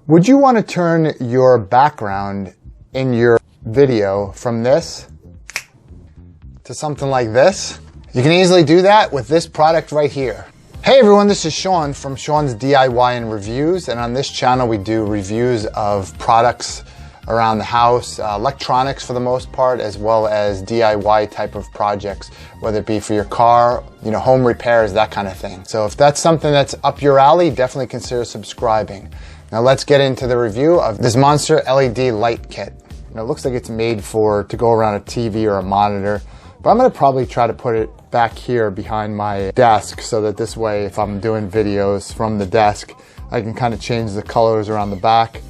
Would you want to turn your background in your video from this to something like this? You can easily do that with this product right here. Hey everyone, this is Sean from Sean's DIY and Reviews, and on this channel we do reviews of products around the house, electronics for the most part, as well as DIY type of projects, whether it be for your car, home repairs, that kind of thing. So if that's something that's up your alley, definitely consider subscribing. Now let's get into the review of this Monster LED light kit. It looks like it's made to go around a TV or a monitor, but I'm gonna probably try to put it back here behind my desk so that this way, if I'm doing videos from the desk, I can kind of change the colors around the back.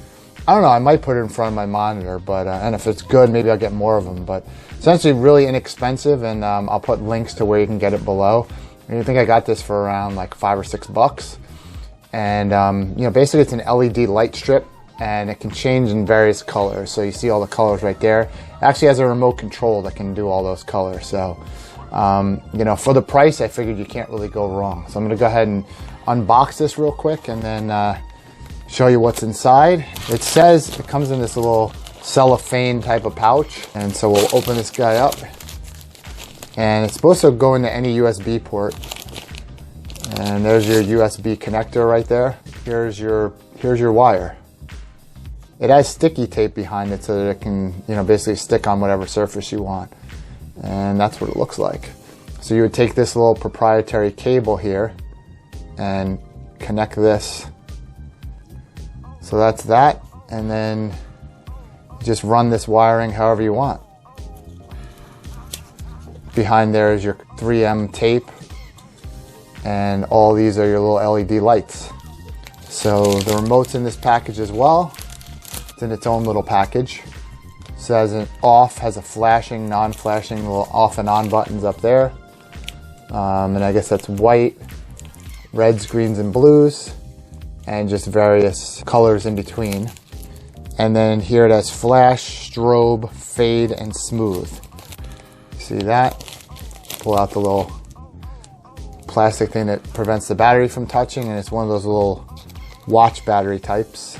I don't know, I might put it in front of my monitor, but and if it's good, maybe I'll get more of them. But essentially really inexpensive, and I'll put links to where you can get it below. And I think I got this for around like $5 or $6. And basically it's an LED light strip, and it can change in various colors. So you see all the colors right there. It actually has a remote control that can do all those colors. So, for the price, I figured you can't really go wrong. So I'm gonna go ahead and unbox this real quick and then show you what's inside. It says it comes in this little cellophane type of pouch. And so we'll open this guy up. And it's supposed to go into any USB port. And there's your USB connector right there. Here's your wire. It has sticky tape behind it so that it can, basically stick on whatever surface you want. And that's what it looks like. So you would take this little proprietary cable here and connect this. So that's that, and then just run this wiring however you want. Behind there is your 3M tape, and all these are your little LED lights. So the remote's in this package as well. It's in its own little package. It says an off, has a flashing, non-flashing little off and on buttons up there. And I guess that's white, reds, greens, and blues, and just various colors in between. And then here it has flash, strobe, fade, and smooth. See that? Pull out the little plastic thing that prevents the battery from touching, and it's one of those little watch battery types.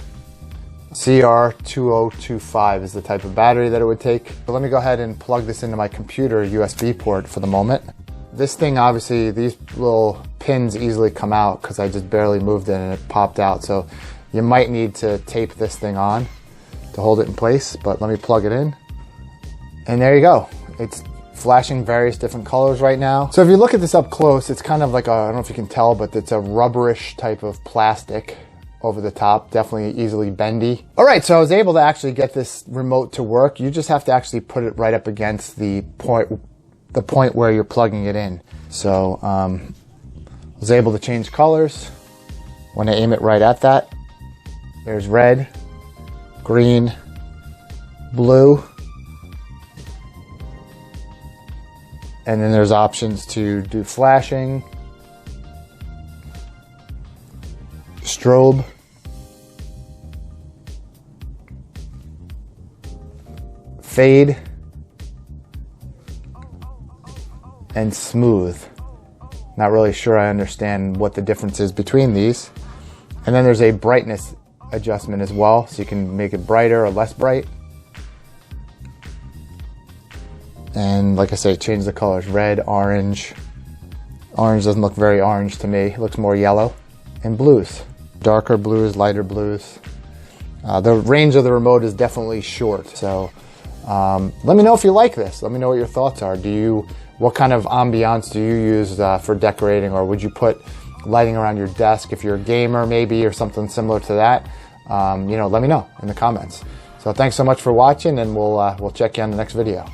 CR2025 is the type of battery that it would take. So let me go ahead and plug this into my computer USB port for the moment. This thing, obviously, these little pins easily come out because I just barely moved it and it popped out. So you might need to tape this thing on to hold it in place, but let me plug it in. And there you go. It's flashing various different colors right now. So if you look at this up close, it's kind of like I don't know if you can tell, but it's a rubberish type of plastic over the top, definitely easily bendy. All right, so I was able to actually get this remote to work. You just have to actually put it right up against the point where you're plugging it in. So I was able to change colors when I aim it right at that. There's red, green, blue, and then there's options to do flashing, strobe, fade, and smooth. Not really sure I understand what the difference is between these. And then there's a brightness adjustment as well, so you can make it brighter or less bright. And like I say, change the colors: red, orange. Orange doesn't look very orange to me, it looks more yellow. And blues, darker blues, lighter blues. The range of the remote is definitely short, so let me know if you like this. Let me know what your thoughts are. What kind of ambiance do you use for decorating, or would you put lighting around your desk if you're a gamer maybe, or something similar to that? Let me know in the comments. So thanks so much for watching, and we'll check you on the next video.